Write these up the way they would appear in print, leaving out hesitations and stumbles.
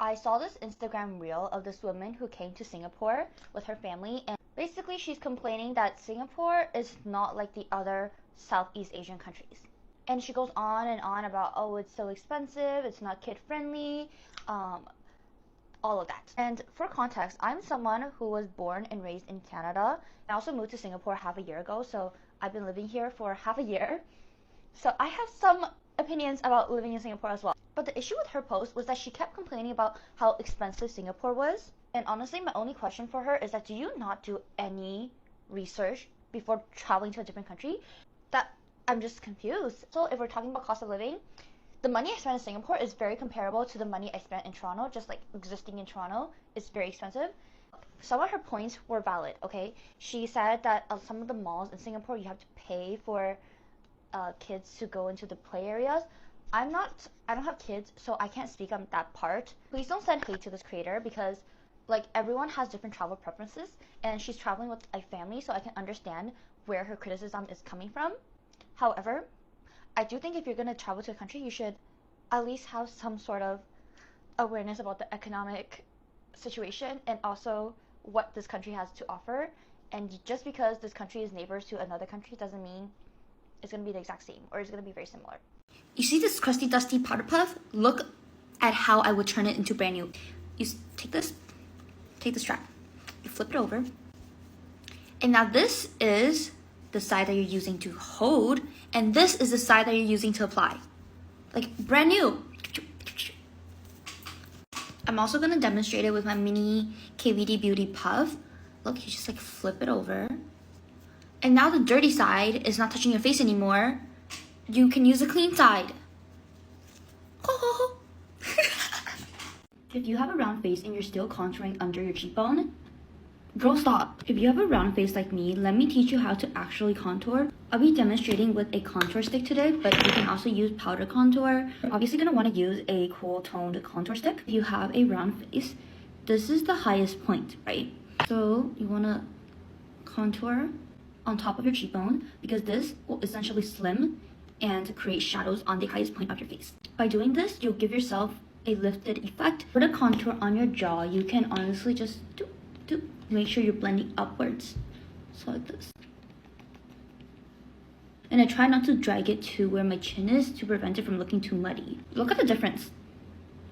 I saw this Instagram reel of this woman who came to Singapore with her family, and basically she's complaining that Singapore is not like the other Southeast Asian countries. And she goes on and on about, oh, it's so expensive, it's not kid friendly, all of that. And for context, I'm someone who was born and raised in Canada. I also moved to Singapore half a year ago, so I've been living here for half a year. So I have some opinions about living in Singapore as well. But the issue with her post was that she kept complaining about how expensive Singapore was. And honestly, my only question for her is that, do you not do any research before traveling to a different country? That I'm just confused. So if we're talking about cost of living, the money I spent in Singapore is very comparable to the money I spent in Toronto. Just like existing in Toronto is very expensive. Some of her points were valid, okay? She said that some of the malls in Singapore, you have to pay for kids to go into the play areas. I don't have kids, so I can't speak on that part. Please don't send hate to this creator, because like everyone has different travel preferences, and she's traveling with a family, so I can understand where her criticism is coming from. However, I do think if you're going to travel to a country, you should at least have some sort of awareness about the economic situation and also what this country has to offer. And just because this country is neighbors to another country doesn't mean it's going to be the exact same, or it's going to be very similar. You see this crusty dusty powder puff? Look at how I would turn it into brand new. You take the strap, you flip it over, and now this is the side that you're using to hold, and this is the side that you're using to apply. Like brand new. I'm also gonna demonstrate it with my mini KVD Beauty Puff. Look, you just like flip it over. And now the dirty side is not touching your face anymore. You can use the clean side. If you have a round face and you're still contouring under your cheekbone, girl, stop. If you have a round face like me, let me teach you how to actually contour. I'll be demonstrating with a contour stick today, but you can also use powder contour. You're obviously going to want to use a cool toned contour stick. If you have a round face, this is the highest point, right? So you want to contour on top of your cheekbone, because this will essentially slim and create shadows on the highest point of your face. By doing this, you'll give yourself a lifted effect. For the contour on your jaw, you can honestly just make sure you're blending upwards, so like this. And I try not to drag it to where my chin is to prevent it from looking too muddy. Look at the difference,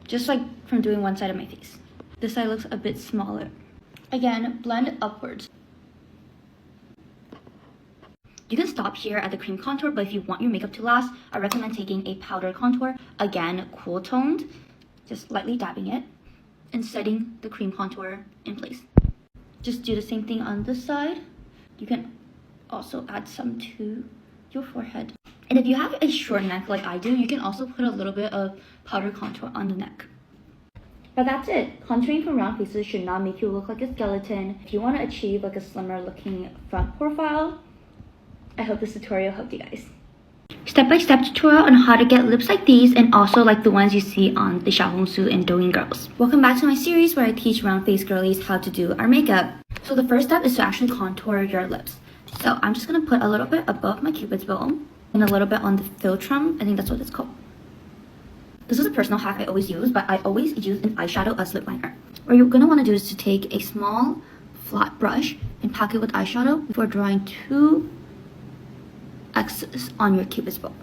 just like from doing one side of my face. This side looks a bit smaller. Again, blend upwards. You can stop here at the cream contour, but if you want your makeup to last, I recommend taking a powder contour. Again, cool toned, just lightly dabbing it and setting the cream contour in place. Just do the same thing on this side. You can also add some to your forehead. And if you have a short neck like I do, you can also put a little bit of powder contour on the neck. But that's it. Contouring from round faces should not make you look like a skeleton. If you want to achieve like a slimmer looking front profile, I hope this tutorial helped you guys. Step-by-step tutorial on how to get lips like these, and also like the ones you see on the Xiaohongshu and Douyin girls. Welcome back to my series where I teach round face girlies how to do our makeup. So the first step is to actually contour your lips. So I'm just going to put a little bit above my cupid's bow and a little bit on the philtrum. I think that's what it's called. This is a personal hack I always use, but I always use an eyeshadow as lip liner. What you're going to want to do is to take a small flat brush and pack it with eyeshadow before drawing two X's on your cupid's bow.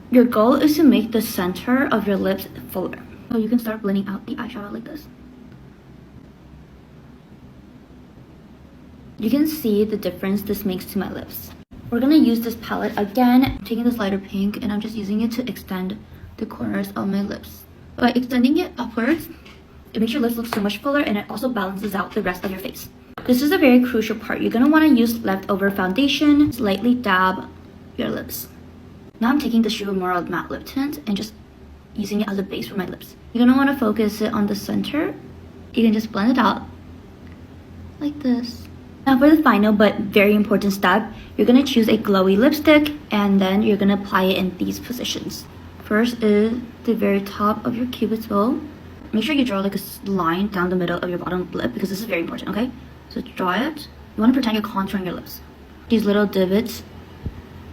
Your goal is to make the center of your lips fuller. So you can start blending out the eyeshadow like this. You can see the difference this makes to my lips. We're gonna use this palette again. I'm taking this lighter pink and I'm just using it to extend the corners of my lips. By extending it upwards, it makes your lips look so much fuller, and it also balances out the rest of your face. This is a very crucial part. You're gonna wanna use leftover foundation, lightly dab your lips. Now I'm taking the Shu Moral Matte Lip Tint and just using it as a base for my lips. You're gonna wanna focus it on the center. You can just blend it out like this. Now for the final but very important step, you're gonna choose a glowy lipstick and then you're gonna apply it in these positions. First is the very top of your cupid's bow. Make sure you draw like a line down the middle of your bottom lip, because this is very important, okay? So draw it. You wanna pretend you're contouring your lips. These little divots,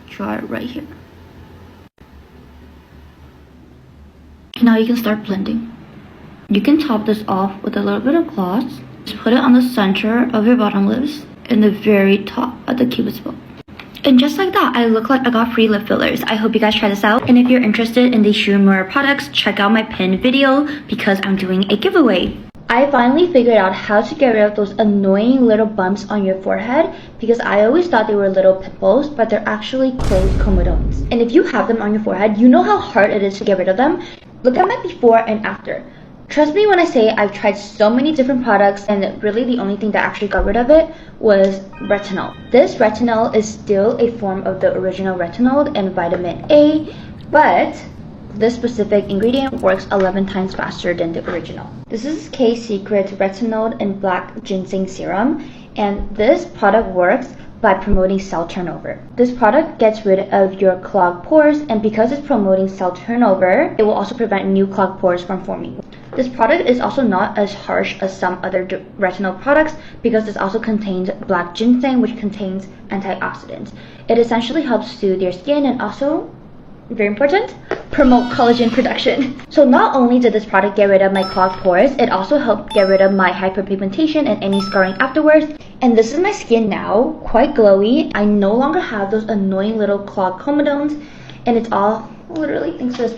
draw it right here. Now you can start blending. You can top this off with a little bit of gloss. Just put it on the center of your bottom lips and the very top at the cupid's bow. And just like that, I look like I got free lip fillers. I hope you guys try this out. And if you're interested in these Shurumura products, check out my pinned video because I'm doing a giveaway. I finally figured out how to get rid of those annoying little bumps on your forehead because I always thought they were little pimples, but they're actually closed comedones. And if you have them on your forehead, you know how hard it is to get rid of them. Look at my before and after. Trust me when I say I've tried so many different products and really the only thing that actually got rid of it was retinol. This retinol is still a form of the original retinol and vitamin A, but this specific ingredient works 11 times faster than the original. This is K-Secret Retinol and Black Ginseng Serum, and this product works by promoting cell turnover. This product gets rid of your clogged pores, and because it's promoting cell turnover, it will also prevent new clogged pores from forming. This product is also not as harsh as some other retinol products because this also contains black ginseng, which contains antioxidants. It essentially helps soothe your skin and also, very important, promote collagen production. So not only did this product get rid of my clogged pores, it also helped get rid of my hyperpigmentation and any scarring afterwards. And this is my skin now, quite glowy. I no longer have those annoying little clogged comedones, and it's all literally thanks to this product.